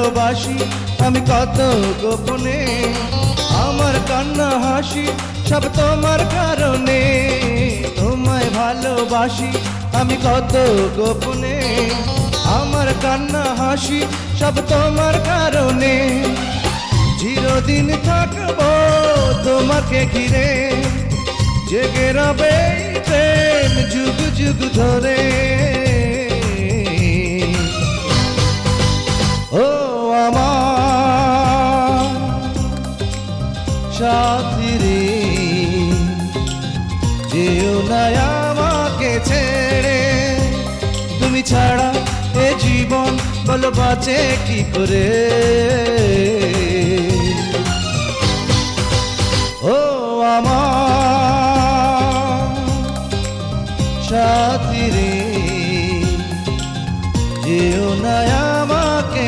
ভালোবাসি আমি কত গোপনে, আমার কান্না হাসি সব তোমার কারণে। তোমায় ভালোবাসি আমি কত গোপনে, আমার কান্না হাসি সব তোমার কারণে। চিরদিন থাকবো তোমাকে ঘিরে, জেগে রবে প্রেম যুগ যুগ ধরে। ও আমার সাথী রে, যেও না আমাকে ছেড়ে। তুমি ছাড়া এ জীবন বলো বাঁচে কি করে।